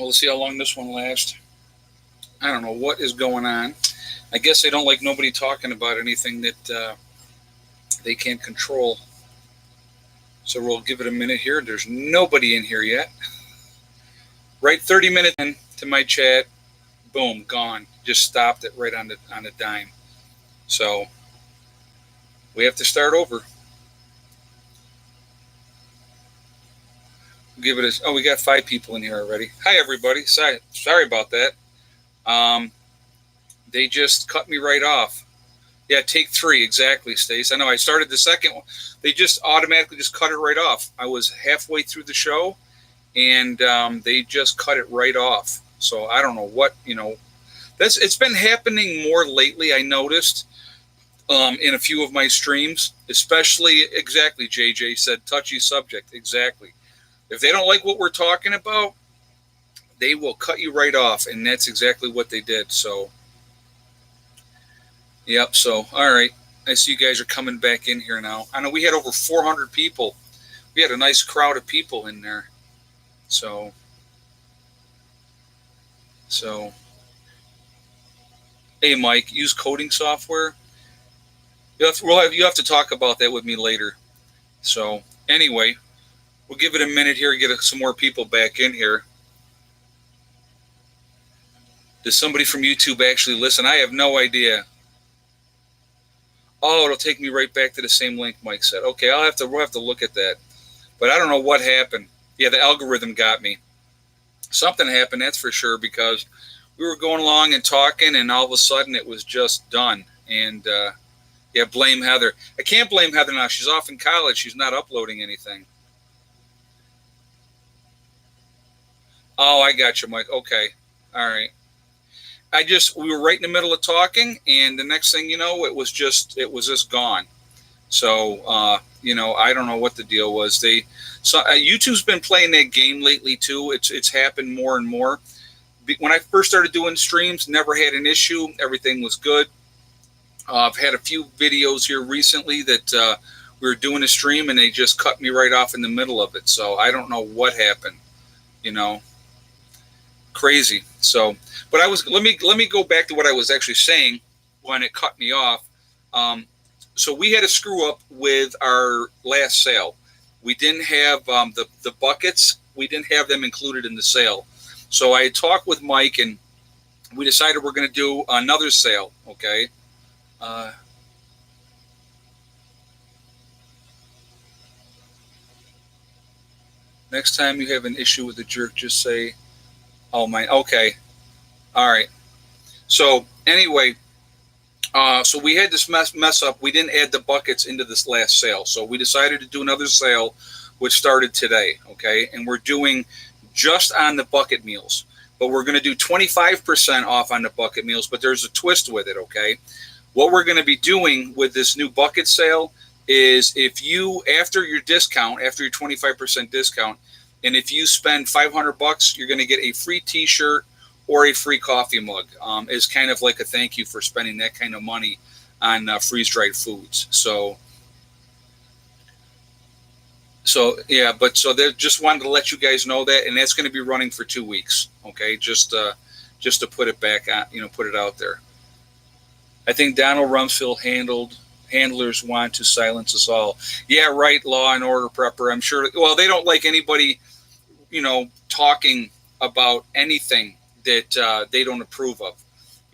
We'll see how long this one lasts. I don't know what is going on. I guess they don't like nobody talking about anything that they can't control. So we'll give it a minute here. There's nobody in here yet. Right, 30 minutes into my chat, boom, gone. Just stopped it right on the dime. So we have to start over. Give it a. Oh, we got 5 people in here already. Hi, everybody. Sorry about that. They just cut me right off. Yeah, take 3 exactly, Stace. I know I started the second one. They just automatically just cut it right off. I was halfway through the show, and they just cut it right off. So I don't know what It's been happening more lately. I noticed in a few of my streams, especially exactly. JJ said touchy subject exactly. If they don't like what we're talking about, they will cut you right off, and that's exactly what they did. So, yep. So, all right. I see you guys are coming back in here now. I know we had over 400 people. We had a nice crowd of people in there. So, hey, Mike, use coding software. You have to talk about that with me later. So, anyway, we'll give it a minute here to get some more people back in here. Does somebody from YouTube actually listen? I have no idea. Oh, it'll take me right back to the same link Mike said. Okay, we'll have to look at that. But I don't know what happened. Yeah, the algorithm got me. Something happened, that's for sure, because we were going along and talking, and all of a sudden it was just done. And yeah, blame Heather. I can't blame Heather now. She's off in college. She's not uploading anything. Oh, I got you, Mike. Okay. All right. We were right in the middle of talking, and the next thing you know, it was just gone. So, I don't know what the deal was. YouTube's been playing that game lately too. It's happened more and more. When I first started doing streams, never had an issue. Everything was good. I've had a few videos here recently that we were doing a stream, and they just cut me right off in the middle of it. So I don't know what happened. Crazy. So, but let me go back to what I was actually saying when it cut me off. So we had a screw up with our last sale. We didn't have the buckets. We didn't have them included in the sale. So I talked with Mike, and we decided we're going to do another sale. Okay. Next time you have an issue with the jerk, just say, "Oh my." Okay. All right. So anyway. So we had this mess up. We didn't add the buckets into this last sale. So we decided to do another sale, which started today, okay? And we're doing just on the bucket meals. But we're going to do 25% off on the bucket meals, but there's a twist with it, okay? What we're going to be doing with this new bucket sale is if you, after your 25% discount, and if you spend $500, you're going to get a free t-shirt or a free coffee mug is kind of like a thank you for spending that kind of money on freeze-dried foods. So yeah, so they just wanted to let you guys know that, and that's going to be running for 2 weeks. Okay, just to put it back on, put it out there. I think Donald Rumsfeld handlers want to silence us all. Yeah, right. Law and Order prepper. I'm sure. Well, they don't like anybody, talking about anything that they don't approve of,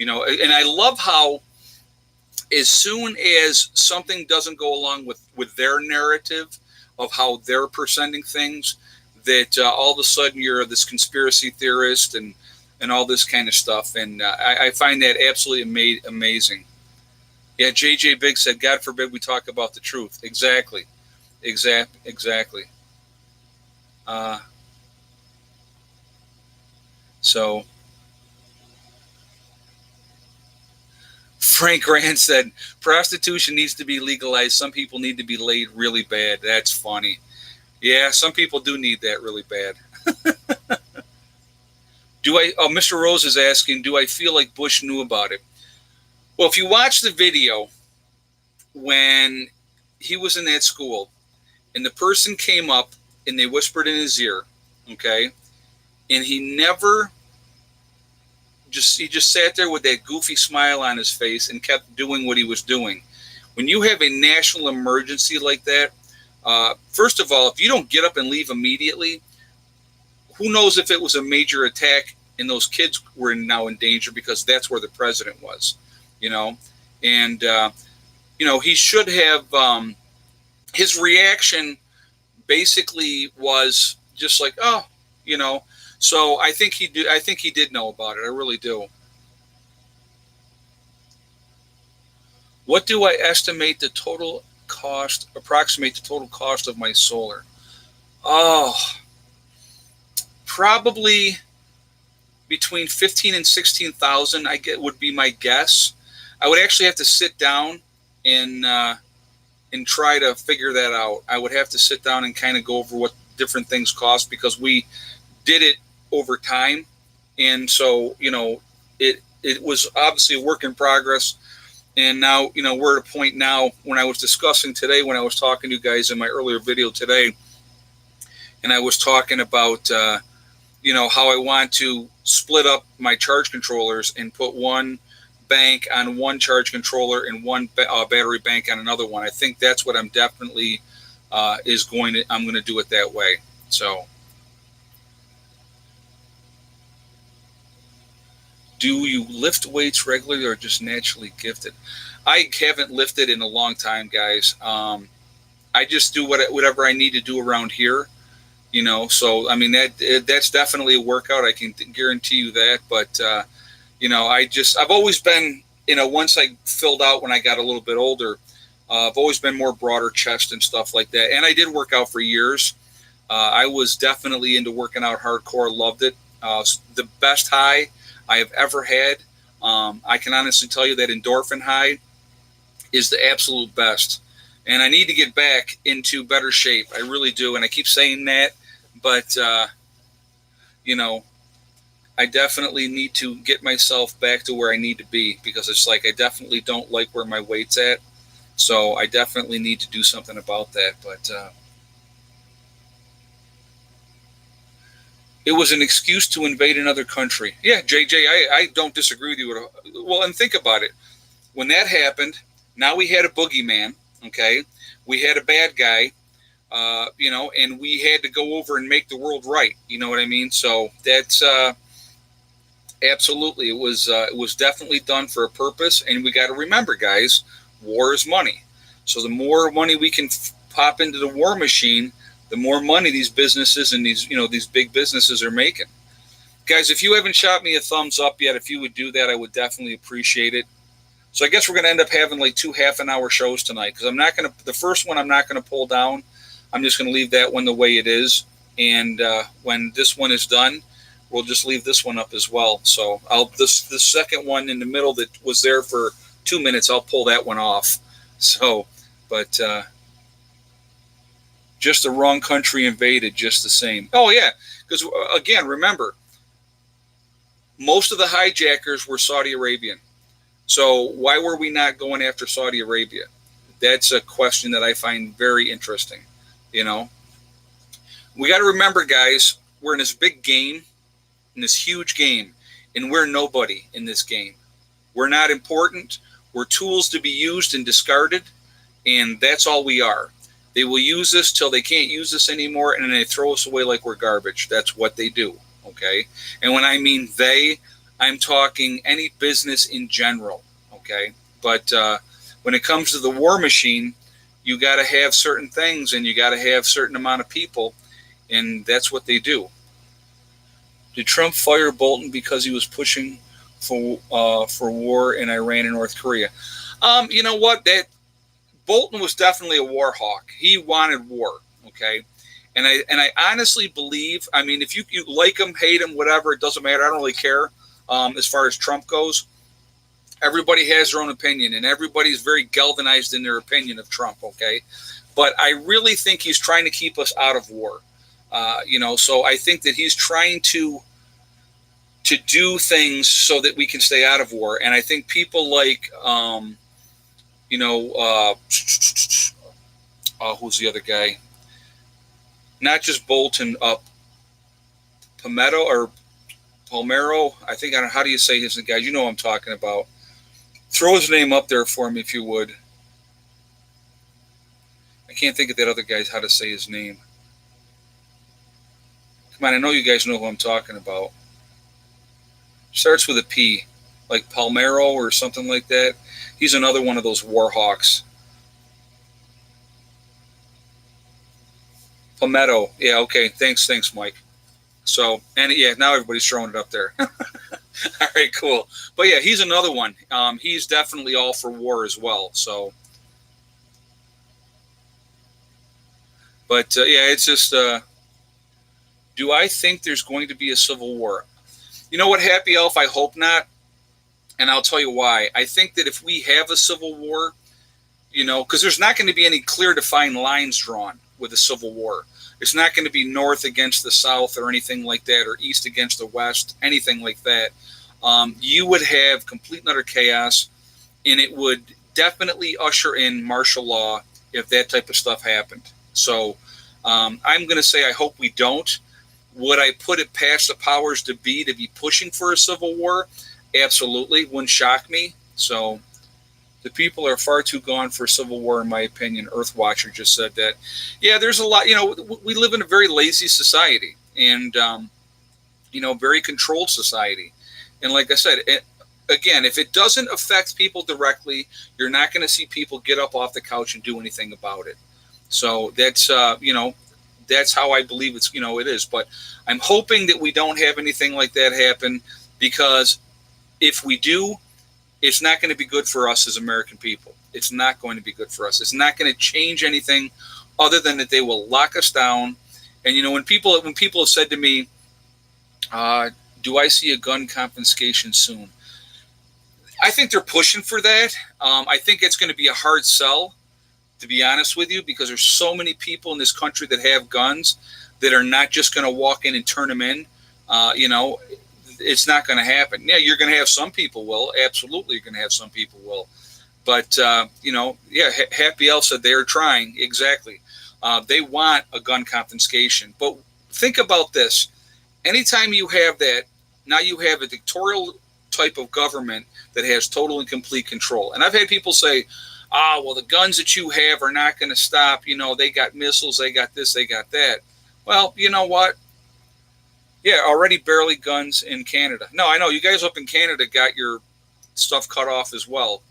and I love how as soon as something doesn't go along with their narrative of how they're presenting things, that all of a sudden you're this conspiracy theorist and all this kind of stuff, and I find that absolutely amazing. Yeah, JJ Big said, God forbid we talk about the truth. Exactly. So Frank Rand said, prostitution needs to be legalized. Some people need to be laid really bad. That's funny. Yeah, some people do need that really bad. Mr. Rose is asking, do I feel like Bush knew about it? Well, if you watch the video when he was in that school and the person came up and they whispered in his ear, okay, and he never he just sat there with that goofy smile on his face and kept doing what he was doing. When you have a national emergency like that, first of all, if you don't get up and leave immediately, who knows if it was a major attack and those kids were now in danger, because that's where the president was, you know. And he should have, his reaction basically was just like, oh, so I think he did know about it. I really do. What do I approximate the total cost of my solar? Oh, probably between 15 and 16,000. Would be my guess. I would actually have to sit down and try to figure that out. I would have to sit down and kind of go over what different things cost, because we did it over time, and so it was obviously a work in progress. And now, we're at a point now when I was discussing today, when I was talking to you guys in my earlier video today, and I was talking about, how I want to split up my charge controllers and put one bank on one charge controller and one battery bank on another one. I think that's what I'm definitely I'm going to do it that way. So, do you lift weights regularly or just naturally gifted? I haven't lifted in a long time, guys. I just do whatever I need to do around here, So, I mean, that's definitely a workout. I can guarantee you that. But, I've always been, once I filled out when I got a little bit older, I've always been more broader chest and stuff like that. And I did work out for years. I was definitely into working out hardcore, loved it. The best high I have ever had. I can honestly tell you that endorphin high is the absolute best. And I need to get back into better shape. I really do. And I keep saying that, but, I definitely need to get myself back to where I need to be, because it's like I definitely don't like where my weight's at. So I definitely need to do something about that. But it was an excuse to invade another country. Yeah, JJ, I don't disagree with you. Well, and think about it. When that happened, now we had a boogeyman, okay? We had a bad guy, and we had to go over and make the world right. You know what I mean? So that's absolutely, it was definitely done for a purpose. And we got to remember, guys, war is money. So the more money we can pop into the war machine, the more money these businesses and these big businesses are making. Guys, if you haven't shot me a thumbs up yet, if you would do that, I would definitely appreciate it. So I guess we're going to end up having like 2 half-an-hour shows tonight, because the first one I'm not going to pull down. I'm just going to leave that one the way it is. And when this one is done, we'll just leave this one up as well. So the second one in the middle that was there for 2 minutes, I'll pull that one off. So, but just the wrong country invaded just the same. Oh, yeah, because, again, remember, most of the hijackers were Saudi Arabian. So why were we not going after Saudi Arabia? That's a question that I find very interesting. We got to remember, guys, we're in this big game, in this huge game, and we're nobody in this game. We're not important. We're tools to be used and discarded, and that's all we are. They will use us till they can't use us anymore, and then they throw us away like we're garbage. That's what they do, okay? And when I mean they, I'm talking any business in general, okay? But when it comes to the war machine, you got to have certain things, and you got to have certain amount of people, and that's what they do. Did Trump fire Bolton because he was pushing for war in Iran and North Korea? You know what? That Bolton was definitely a war hawk. He wanted war, okay? And I honestly believe, I mean, if you like him, hate him, whatever, it doesn't matter. I don't really care as far as Trump goes. Everybody has their own opinion, and everybody's very galvanized in their opinion of Trump, okay? But I really think he's trying to keep us out of war. So I think that he's trying to do things so that we can stay out of war. And I think people like, who's the other guy? Not just Bolton, Palmetto or Palmero. I think, I don't know, how do you say his name, guys? You know what I'm talking about. Throw his name up there for me if you would. I can't think of that other guy's how to say his name. Come on, I know you guys know who I'm talking about. Starts with a P, like Palmero or something like that. He's another one of those war hawks. Palmetto. Yeah, okay. Thanks, Mike. So, and yeah, now everybody's throwing it up there. All right, cool. But yeah, he's another one. He's definitely all for war as well. So, but yeah, it's just, do I think there's going to be a civil war? You know what, Happy Elf? I hope not. And I'll tell you why. I think that if we have a civil war, because there's not going to be any clear defined lines drawn with a civil war. It's not going to be North against the South or anything like that, or East against the West, anything like that. You would have complete and utter chaos, and it would definitely usher in martial law if that type of stuff happened. So I'm going to say I hope we don't. Would I put it past the powers to be pushing for a civil war? Absolutely. Wouldn't shock me. So the people are far too gone for civil war, in my opinion. Earthwatcher just said that. Yeah, there's a lot. We live in a very lazy society and, very controlled society. And like I said, again, if it doesn't affect people directly, you're not going to see people get up off the couch and do anything about it. So that's, that's how I believe it's, it is. But I'm hoping that we don't have anything like that happen, because if we do, it's not going to be good for us as American people. It's not going to be good for us. It's not going to change anything other than that they will lock us down. And, when people have said to me, do I see a gun confiscation soon? I think they're pushing for that. I think it's going to be a hard sell, to be honest with you, because there's so many people in this country that have guns that are not just going to walk in and turn them in. It's not going to happen. Yeah, you're going to have some people will. Absolutely, you're going to have some people will. But, Happy Elf said they are trying. Exactly. They want a gun confiscation. But think about this. Anytime you have that, now you have a dictatorial type of government that has total and complete control. And I've had people say, well, the guns that you have are not going to stop. They got missiles, they got this, they got that. Well, you know what? Yeah, already barely guns in Canada. No, I know you guys up in Canada got your stuff cut off as well.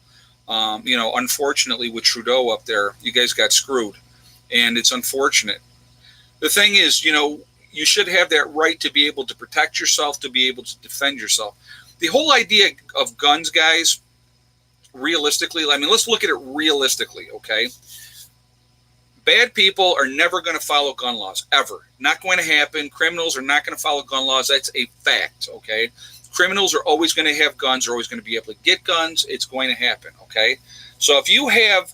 Unfortunately with Trudeau up there, you guys got screwed, and it's unfortunate. The thing is, you should have that right to be able to protect yourself, to be able to defend yourself. The whole idea of guns, guys, realistically, let's look at it realistically, okay? Bad people are never going to follow gun laws, ever. Not going to happen. Criminals are not going to follow gun laws. That's a fact, okay? Criminals are always going to have guns. They're always going to be able to get guns. It's going to happen, okay? So if you have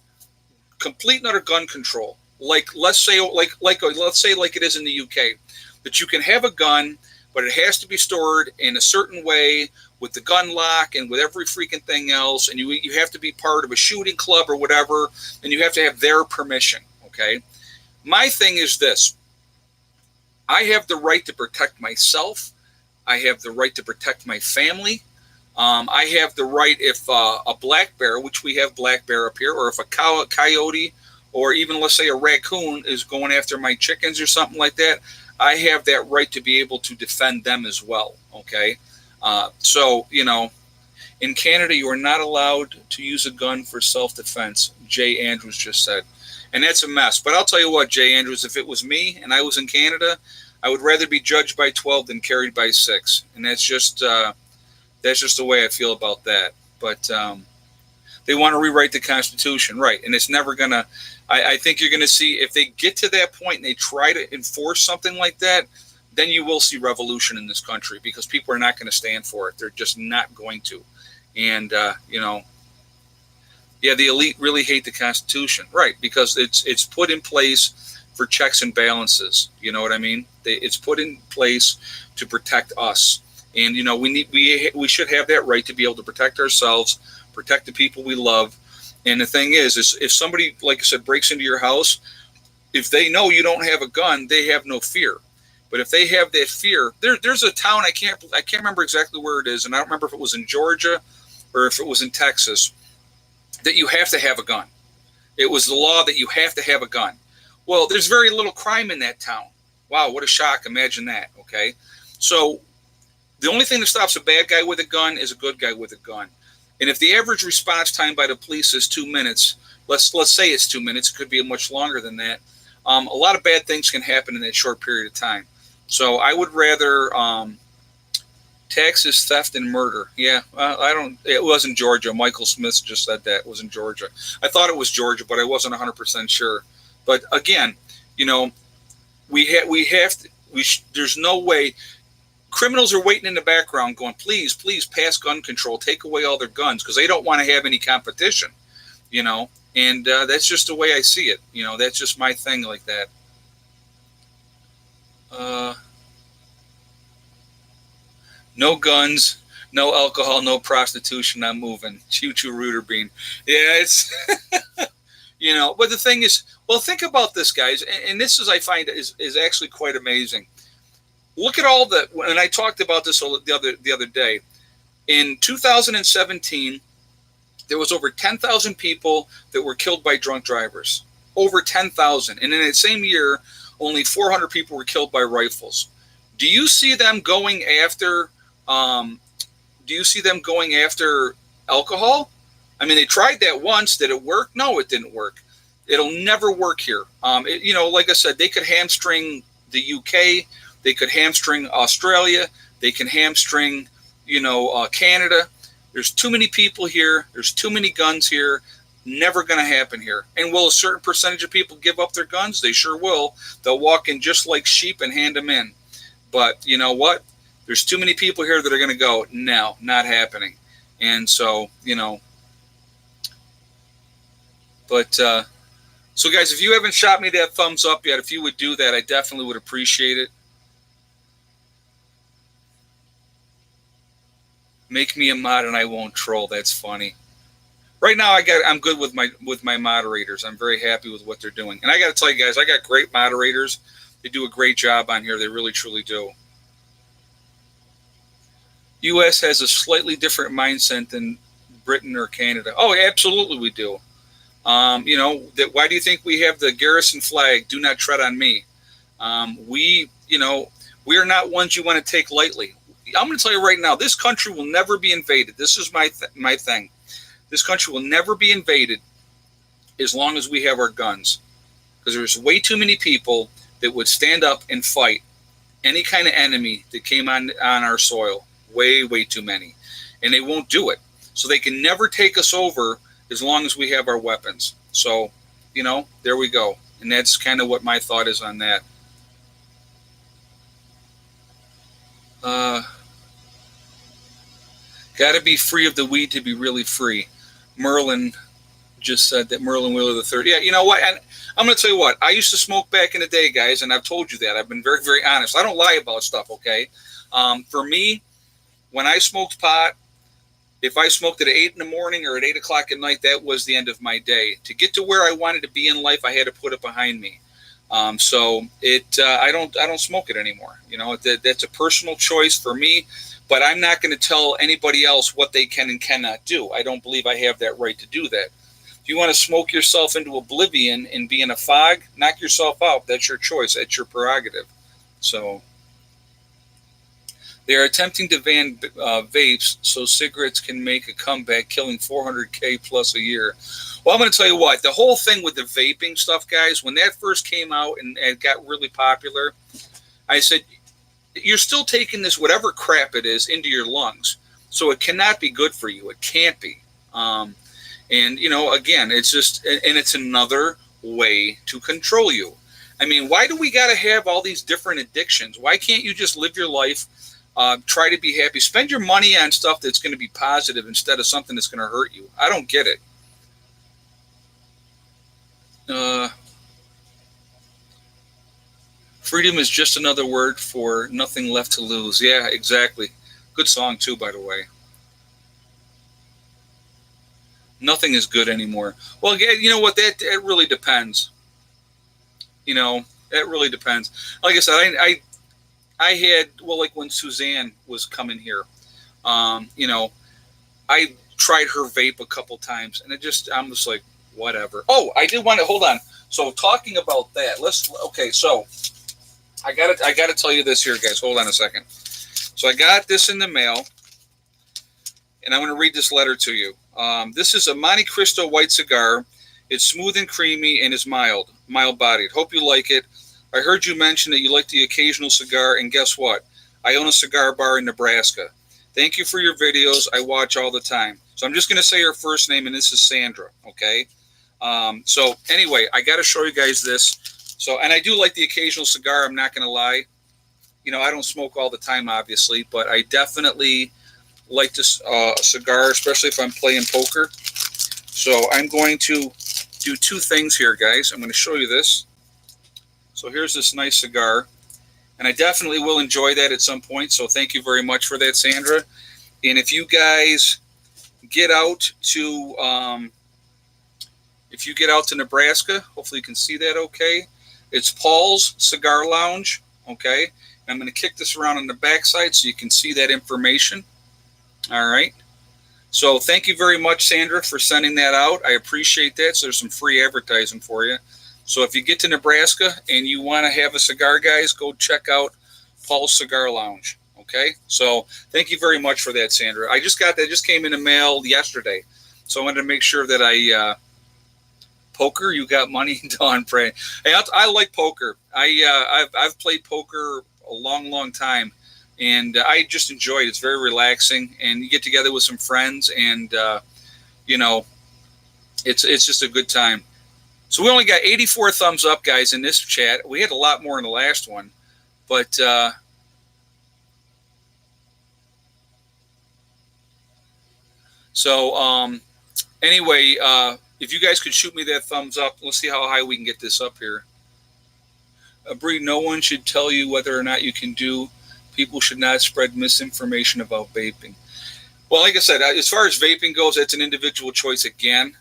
complete and utter gun control, let's say it is in the UK, that you can have a gun, but it has to be stored in a certain way with the gun lock and with every freaking thing else, and you have to be part of a shooting club or whatever, and you have to have their permission, okay? My thing is this. I have the right to protect myself. I have the right to protect my family. I have the right, if a black bear, which we have black bear up here, or if a coyote, or even let's say a raccoon is going after my chickens or something like that, I have that right to be able to defend them as well, okay? So, in Canada, you are not allowed to use a gun for self-defense, Jay Andrews just said. And that's a mess. But I'll tell you what, Jay Andrews, if it was me and I was in Canada, I would rather be judged by 12 than carried by 6. And that's just the way I feel about that. But they want to rewrite the Constitution, right? And it's never going to, I think you're going to see, if they get to that point and they try to enforce something like that, then you will see revolution in this country, because people are not going to stand for it. They're just not going to. And, yeah, the elite really hate the Constitution, right? Because it's put in place for checks and balances. You know what I mean? It's put in place to protect us, and we should have that right to be able to protect ourselves, protect the people we love. And the thing is if somebody, like I said, breaks into your house, if they know you don't have a gun, they have no fear. But if they have that fear, there's a town I can't remember exactly where it is, and I don't remember if it was in Georgia or if it was in Texas, that you have to have a gun. It was the law that you have to have a gun. Well, there's very little crime in that town. Wow, what a shock. Imagine that, okay? So the only thing that stops a bad guy with a gun is a good guy with a gun. And if the average response time by the police is 2 minutes, let's say it's 2 minutes, it could be much longer than that. A lot of bad things can happen in that short period of time. So I would rather taxes, theft, and murder. Yeah, it wasn't Georgia. Michael Smith just said that. It was in Georgia. I thought it was Georgia, but I wasn't 100% sure. But again, there's no way. Criminals are waiting in the background going, please pass gun control, take away all their guns, because they don't want to have any competition, and that's just the way I see it. That's just my thing like that. No guns, no alcohol, no prostitution. I'm moving. Choo-choo Rooter Bean. Yeah, it's, but the thing is, well, think about this, guys. And this is, I find, is actually quite amazing. Look at all and I talked about this the other day. In 2017, there was over 10,000 people that were killed by drunk drivers. Over 10,000. And in that same year, only 400 people were killed by rifles. Do you see them going after alcohol? I mean, they tried that once. Did it work? No, it didn't work. It'll never work here. Like I said, they could hamstring the UK. They could hamstring Australia. They can hamstring, Canada. There's too many people here. There's too many guns here. Never going to happen here. And will a certain percentage of people give up their guns? They sure will. They'll walk in just like sheep and hand them in. But you know what? There's too many people here that are going to go, no, not happening. And so, but, so guys, if you haven't shot me that thumbs up yet, if you would do that, I definitely would appreciate it. Make me a mod and I won't troll. That's funny. Right now, I'm good with my moderators. I'm very happy with what they're doing. And I got to tell you guys, I got great moderators. They do a great job on here. They really, truly do. U.S. has a slightly different mindset than Britain or Canada. Oh, absolutely we do. Why do you think we have the garrison flag, do not tread on me? We are not ones you want to take lightly. I'm going to tell you right now, this country will never be invaded. This is my thing. This country will never be invaded as long as we have our guns. Because there's way too many people that would stand up and fight any kind of enemy that came on our soil. Way, way too many. And they won't do it. So they can never take us over as long as we have our weapons. So, there we go. And that's kind of what my thought is on that. Got to be free of the weed to be really free. Merlin just said that. Merlin Wheeler III. Yeah, you know what? And I'm going to tell you what. I used to smoke back in the day, guys, and I've told you that. I've been very, very honest. I don't lie about stuff, okay? For me, when I smoked pot, if I smoked at 8 in the morning or at 8 o'clock at night, that was the end of my day. To get to where I wanted to be in life, I had to put it behind me. I don't smoke it anymore. That's a personal choice for me, but I'm not going to tell anybody else what they can and cannot do. I don't believe I have that right to do that. If you want to smoke yourself into oblivion and be in a fog, knock yourself out. That's your choice. That's your prerogative. So they are attempting to ban vapes so cigarettes can make a comeback, killing 400K plus a year. Well, I'm going to tell you what, the whole thing with the vaping stuff, guys, when that first came out and it got really popular, I said, you're still taking this, whatever crap it is, into your lungs. So it cannot be good for you. It can't be. Again, it's just, and it's another way to control you. I mean, why do we got to have all these different addictions? Why can't you just live your life? Try to be happy. Spend your money on stuff that's going to be positive instead of something that's going to hurt you. I don't get it. Freedom is just another word for nothing left to lose. Yeah, exactly. Good song too, by the way. Nothing is good anymore. Well, you know what? That really depends. That really depends. Like I said, I had, well, like when Suzanne was coming here, you know, I tried her vape a couple times, and I'm just like, whatever. Oh, I did want to hold on. So talking about that, okay. So I gotta tell you this here, guys. Hold on a second. So I got this in the mail, and I'm going to read this letter to you. This is a Monte Cristo white cigar. It's smooth and creamy and is mild-bodied. Hope you like it. I heard you mention that you like the occasional cigar, and guess what? I own a cigar bar in Nebraska. Thank you for your videos. I watch all the time. So I'm just going to say her first name, and this is Sandra, okay? So anyway, I got to show you guys this. So, and I do like the occasional cigar, I'm not going to lie. You know, I don't smoke all the time, obviously, but I definitely like this cigar, especially if I'm playing poker. So I'm going to do two things here, guys. I'm going to show you this. So here's this nice cigar, and I definitely will enjoy that at some point. So thank you very much for that, Sandra. And if you guys get out to Nebraska, hopefully you can see that okay. It's Paul's Cigar Lounge, okay? I'm going to kick this around on the backside so you can see that information. All right. So thank you very much, Sandra, for sending that out. I appreciate that. So there's some free advertising for you. So if you get to Nebraska and you want to have a cigar, guys, go check out Paul's Cigar Lounge. Okay. So thank you very much for that, Sandra. I just got that. Just came in the mail yesterday. So I wanted to make sure that poker, you got money, Don Pray. Hey, I like poker. I've played poker a long time, and I just enjoy it. It's very relaxing, and you get together with some friends, and you know, it's just a good time. So we only got 84 thumbs up, guys, in this chat. We had a lot more in the last one, but anyway, if you guys could shoot me that thumbs up, let's see how high we can get this up here. Bree, no one should tell you whether or not you can do. People should not spread misinformation about vaping. Well, like I said, as far as vaping goes, it's an individual choice again.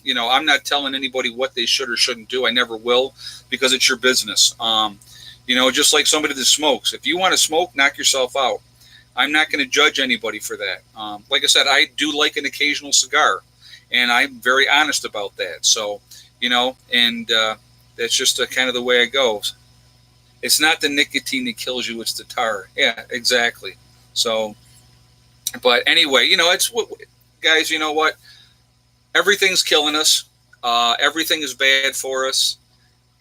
You know, I'm not telling anybody what they should or shouldn't do. I never will, because it's your business. You know, just like somebody that smokes. If you want to smoke, knock yourself out. I'm not going to judge anybody for that. Like I said, I do like an occasional cigar, and I'm very honest about that. So, you know, and that's just kind of the way it goes. It's not the nicotine that kills you, it's the tar. Yeah, exactly. So, but anyway, you know, it's what, guys, you know what? Everything's killing us. Everything is bad for us.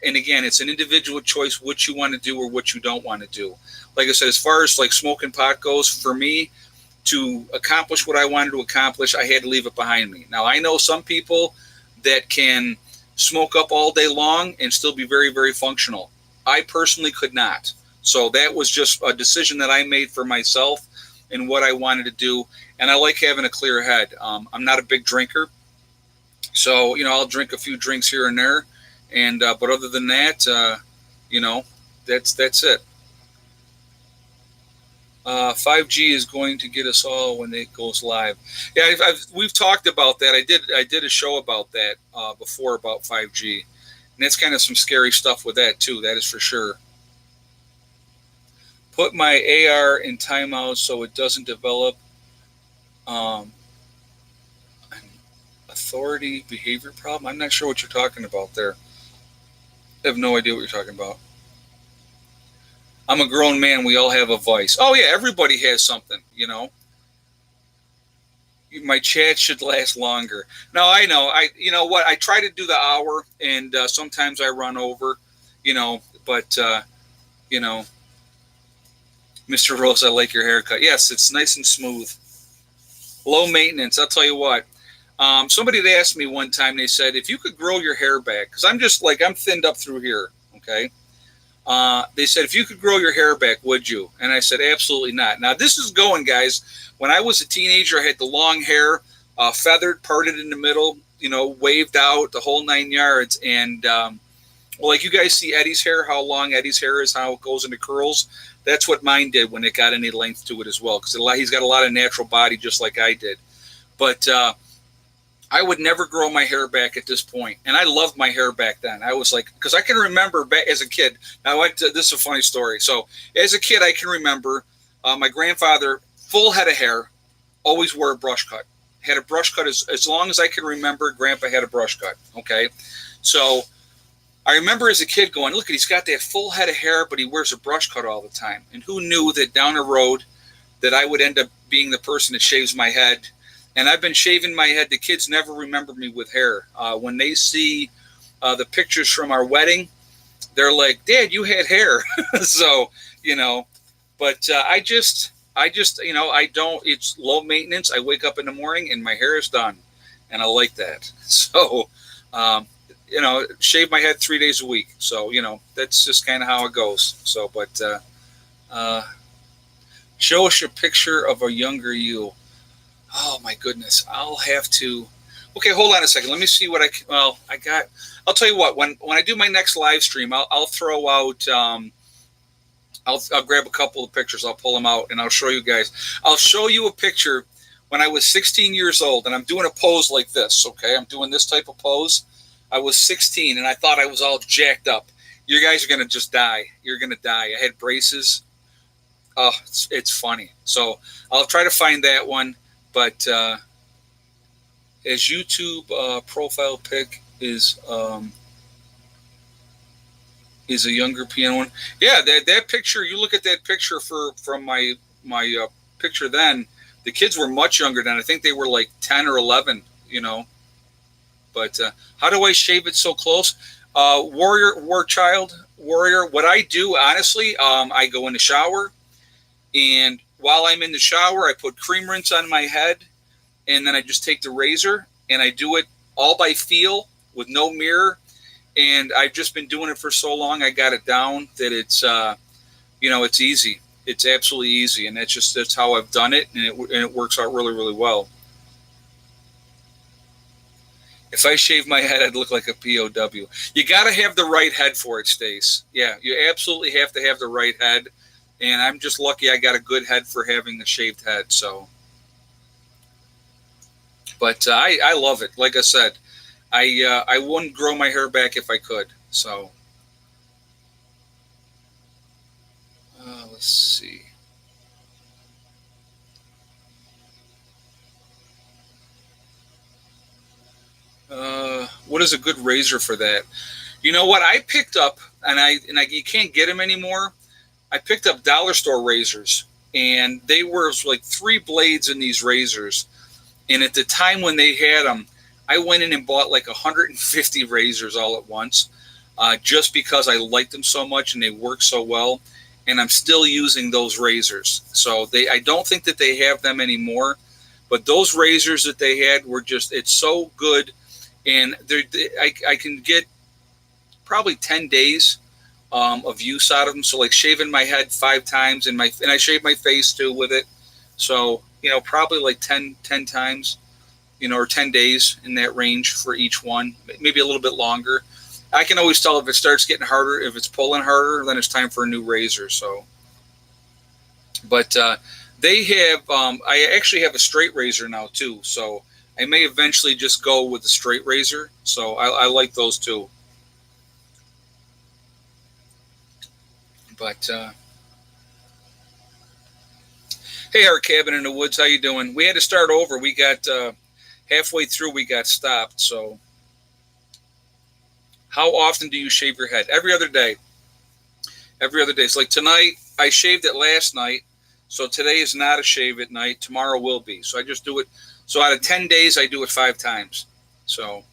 And again, it's an individual choice what you want to do or what you don't want to do. Like I said, as far as like smoking pot goes, for me to accomplish what I wanted to accomplish, I had to leave it behind me. Now, I know some people that can smoke up all day long and still be very, very functional. I personally could not. So that was just a decision that I made for myself and what I wanted to do. And I like having a clear head. I'm not a big drinker. So, you know, I'll drink a few drinks here and there. And but other than that, you know, that's it. 5G is going to get us all when it goes live. Yeah, we've talked about that. I did a show about that before about 5G, and that's kind of some scary stuff with that too. That is for sure. Put my AR in timeout so it doesn't develop an authority behavior problem. I'm not sure what you're talking about there. I have no idea what you're talking about. I'm a grown man. We all have a vice. Oh, yeah, everybody has something, you know. My chat should last longer. No, I know. You know what? I try to do the hour, and sometimes I run over, you know. But, you know, Mr. Rose, I like your haircut. Yes, it's nice and smooth. Low maintenance. I'll tell you what. Somebody had asked me one time, they said, if you could grow your hair back, because I'm just like, I'm thinned up through here, okay? They said, if you could grow your hair back, would you? And I said, absolutely not. Now, this is going, guys. When I was a teenager, I had the long hair, feathered, parted in the middle, you know, waved out, the whole 9 yards. And, well, like you guys see Eddie's hair, how long Eddie's hair is, how it goes into curls. That's what mine did when it got any length to it as well, because he's got a lot of natural body just like I did. But I would never grow my hair back at this point, and I loved my hair back then. I was like, because I can remember back as a kid. Now, this is a funny story. So, as a kid, I can remember my grandfather, full head of hair, always wore a brush cut. Had a brush cut as long as I can remember. Grandpa had a brush cut. Okay, so I remember as a kid going, look, he's got that full head of hair, but he wears a brush cut all the time. And who knew that down the road that I would end up being the person that shaves my head. And I've been shaving my head. The kids never remember me with hair. When they see the pictures from our wedding, they're like, Dad, you had hair. So, but I just, I don't, it's low maintenance. I wake up in the morning and my hair is done. And I like that. So, shave my head 3 days a week. So, that's just kind of how it goes. So, but show us a picture of a younger you. Oh my goodness. I'll have to, okay, hold on a second. Let me see what I'll tell you what, when I do my next live stream, I'll throw out, I'll grab a couple of pictures. I'll pull them out and I'll show you guys. I'll show you a picture when I was 16 years old and I'm doing a pose like this. Okay. I'm doing this type of pose. I was 16 and I thought I was all jacked up. You guys are going to just die. You're going to die. I had braces. Oh, it's funny. So I'll try to find that one. But as YouTube profile pic is a younger piano one. Yeah, that picture. You look at that picture from my picture then. The kids were much younger then. I think they were like 10 or 11. But how do I shave it so close? Warrior. What I do, honestly, I go in the shower, and while I'm in the shower, I put cream rinse on my head, and then I just take the razor, and I do it all by feel with no mirror. And I've just been doing it for so long, I got it down that it's, it's easy. It's absolutely easy, and that's how I've done it, and it works out really, really well. If I shave my head, I'd look like a POW. You got to have the right head for it, Stace. Yeah, you absolutely have to have the right head. And I'm just lucky I got a good head for having a shaved head. So, but I love it. Like I said, I wouldn't grow my hair back if I could. So, let's see. What is a good razor for that? You know what? I picked up, and you can't get them anymore. I picked up dollar store razors, and they were like 3 blades in these razors. And at the time when they had them, I went in and bought like 150 razors all at once, just because I liked them so much and they work so well. And I'm still using those razors. So I don't think that they have them anymore, but those razors that they had were it's so good. And I can get probably 10 days of use out of them. So like shaving my head 5 times and I shave my face too with it. So, probably like 10 times, or 10 days in that range for each one, maybe a little bit longer. I can always tell if it starts getting harder, if it's pulling harder, then it's time for a new razor. So, but they have, I actually have a straight razor now too. So I may eventually just go with the straight razor. So I like those too. But hey, our cabin in the woods, how you doing? We had to start over. We got halfway through. We got stopped. So, how often do you shave your head? Every other day. Every other day. It's like tonight. I shaved it last night, so today is not a shave at night. Tomorrow will be. So I just do it. So out of 10 days, I do it 5 times. So,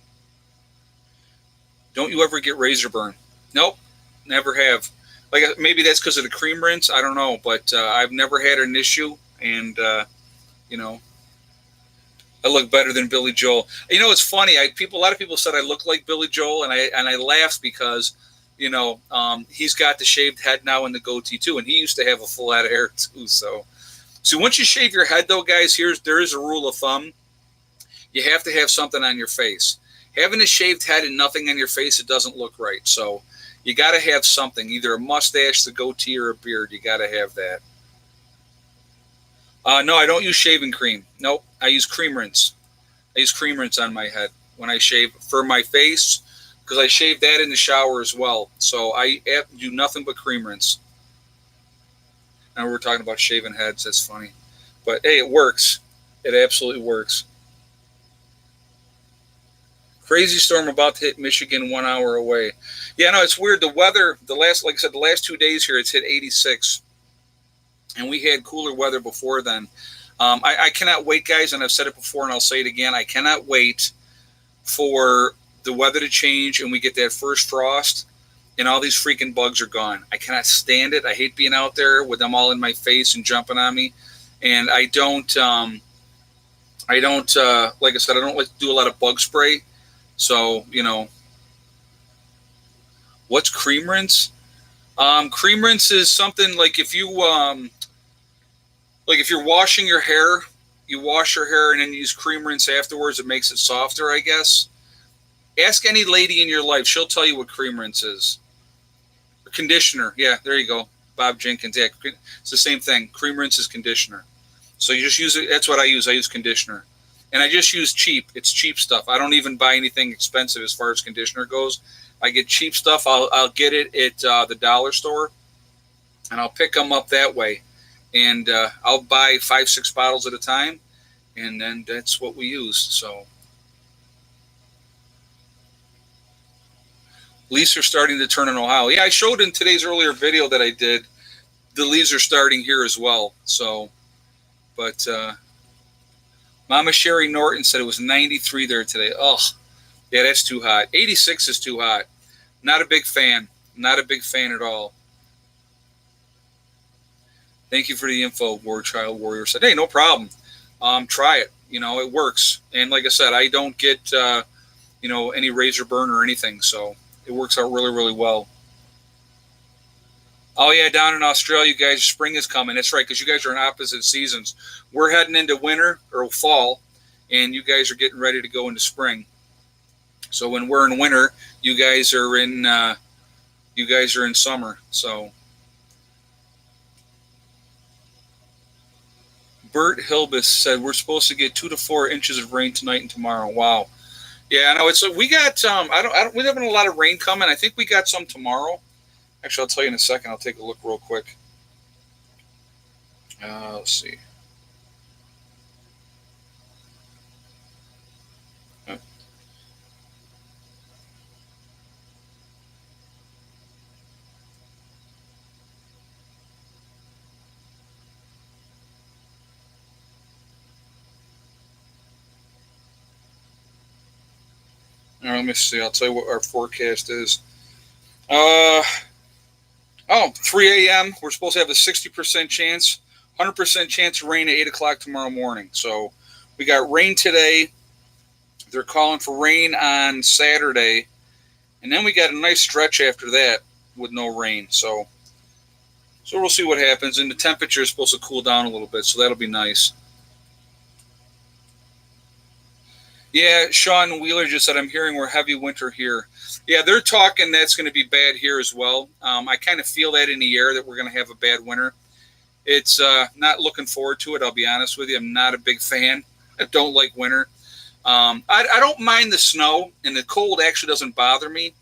don't you ever get razor burn? Nope, never have. Like maybe that's because of the cream rinse. I don't know, but I've never had an issue, and I look better than Billy Joel. It's funny. A lot of people said I look like Billy Joel, and I laughed because he's got the shaved head now and the goatee too, and he used to have a full head of hair too. So once you shave your head, though, guys, there is a rule of thumb. You have to have something on your face. Having a shaved head and nothing on your face, it doesn't look right. So you got to have something, either a mustache, the goatee, or a beard. You got to have that. No, I don't use shaving cream. Nope, I use cream rinse. I use cream rinse on my head when I shave for my face, because I shave that in the shower as well. So I do nothing but cream rinse. Now we're talking about shaving heads. That's funny. But hey, it works. It absolutely works. Crazy storm about to hit Michigan 1 hour away. Yeah, no, it's weird. The weather, like I said, the last 2 days here, it's hit 86. And we had cooler weather before then. I cannot wait, guys, and I've said it before and I'll say it again. I cannot wait for the weather to change and we get that first frost and all these freaking bugs are gone. I cannot stand it. I hate being out there with them all in my face and jumping on me. And I don't, like I said, I don't like to do a lot of bug spray. So, what's cream rinse? Cream rinse is something like if you're washing your hair, you wash your hair and then you use cream rinse afterwards. It makes it softer, I guess. Ask any lady in your life. She'll tell you what cream rinse is. Or conditioner. Yeah, there you go. Bob Jenkins. Yeah, it's the same thing. Cream rinse is conditioner. So you just use it. That's what I use. I use conditioner. And I just use cheap. It's cheap stuff. I don't even buy anything expensive as far as conditioner goes. I get cheap stuff. I'll get it at the dollar store, and I'll pick them up that way. And I'll buy 5-6 bottles at a time, and then that's what we use. So leaves are starting to turn in Ohio. Yeah, I showed in today's earlier video that I did. The leaves are starting here as well. So, but Mama Sherry Norton said it was 93 there today. Oh, yeah, that's too hot. 86 is too hot. Not a big fan. Not a big fan at all. Thank you for the info, War Child Warrior said. Hey, no problem. Try it. It works. And like I said, I don't get, any razor burn or anything. So it works out really, really well. Oh, yeah, down in Australia, guys, spring is coming. That's right, because you guys are in opposite seasons. We're heading into winter or fall, and you guys are getting ready to go into spring. So when we're in winter, you guys are in summer. So Bert Hilbus said we're supposed to get 2 to 4 inches of rain tonight and tomorrow. Wow. Yeah, I know. We got we haven't a lot of rain coming. I think we got some tomorrow. Actually, I'll tell you in a second. I'll take a look real quick. Let's see. All right, let me see. I'll tell you what our forecast is. 3 a.m. We're supposed to have a 60% chance, 100% chance of rain at 8 o'clock tomorrow morning. So we got rain today. They're calling for rain on Saturday. And then we got a nice stretch after that with no rain. So we'll see what happens. And the temperature is supposed to cool down a little bit, so that'll be nice. Yeah, Sean Wheeler just said, I'm hearing we're heavy winter here. Yeah, they're talking that's going to be bad here as well. I kind of feel that in the air that we're going to have a bad winter. It's not looking forward to it, I'll be honest with you. I'm not a big fan. I don't like winter. I don't mind the snow, and the cold actually doesn't bother me.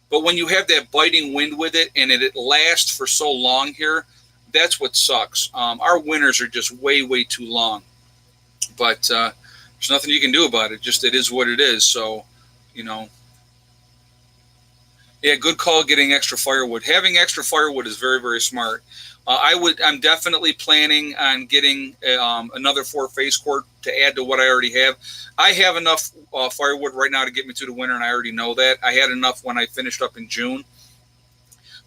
But when you have that biting wind with it and it lasts for so long here, that's what sucks. Our winters are just way, way too long. But there's nothing you can do about it. Just it is what it is. So, Yeah, good call getting extra firewood. Having extra firewood is very, very smart. I'm definitely planning on getting another 4-face cord to add to what I already have. I have enough firewood right now to get me through the winter, and I already know that. I had enough when I finished up in June.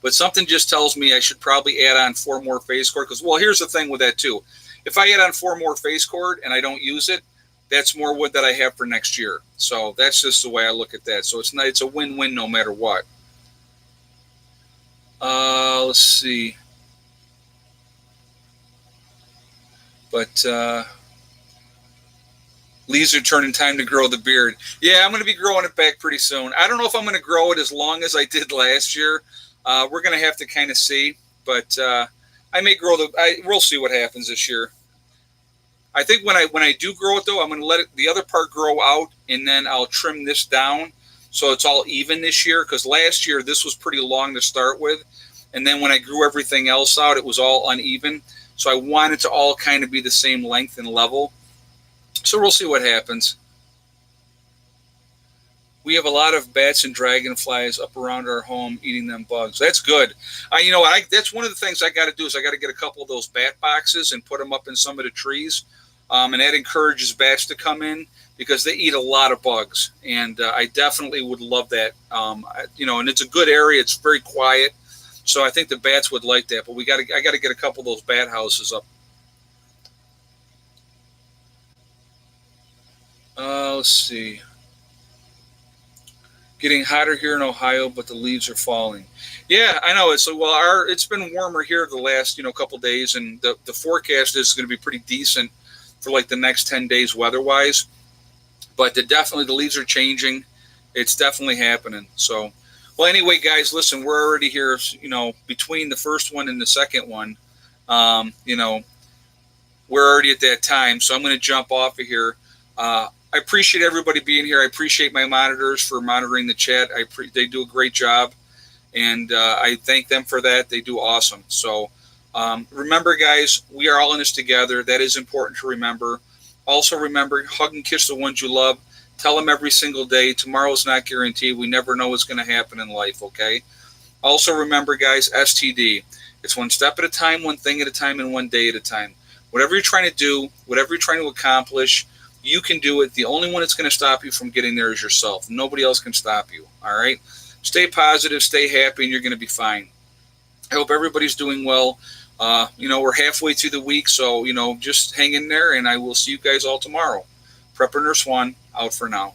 But something just tells me I should probably add on 4 more face cord. Because, well, here's the thing with that, too. If I add on 4 more face cord and I don't use it, that's more wood that I have for next year. So that's just the way I look at that. So it's a win-win no matter what. Let's see. But leaves are turning, time to grow the beard. Yeah, I'm going to be growing it back pretty soon. I don't know if I'm going to grow it as long as I did last year. We're going to have to kind of see. But I may grow we'll see what happens this year. I think when I do grow it though, I'm going to let the other part grow out, and then I'll trim this down so it's all even this year. Because last year this was pretty long to start with, and then when I grew everything else out, it was all uneven. So I want it to all kind of be the same length and level. So we'll see what happens. We have a lot of bats and dragonflies up around our home eating them bugs. That's good. That's one of the things I got to do is I got to get a couple of those bat boxes and put them up in some of the trees. And that encourages bats to come in because they eat a lot of bugs. And I definitely would love that. And it's a good area. It's very quiet. So I think the bats would like that. But I got to get a couple of those bat houses up. Let's see. Getting hotter here in Ohio, but the leaves are falling. Yeah, I know. It's been warmer here the last couple of days, and the forecast is going to be pretty decent for like the next 10 days weather-wise. But the leaves are changing. It's definitely happening. So, well, anyway, guys, listen, we're already here. Between the first one and the second one, we're already at that time. So I'm going to jump off of here. I appreciate everybody being here. I appreciate my monitors for monitoring the chat. They do a great job, and I thank them for that. They do awesome. So remember, guys, we are all in this together. That is important to remember. Also remember, hug and kiss the ones you love. Tell them every single day. Tomorrow's not guaranteed. We never know what's going to happen in life, okay? Also remember, guys, STD. It's one step at a time, one thing at a time, and one day at a time. Whatever you're trying to do, whatever you're trying to accomplish, you can do it. The only one that's going to stop you from getting there is yourself. Nobody else can stop you. All right? Stay positive, stay happy, and you're going to be fine. I hope everybody's doing well. We're halfway through the week, so, just hang in there, and I will see you guys all tomorrow. Prepper Nurse One, out for now.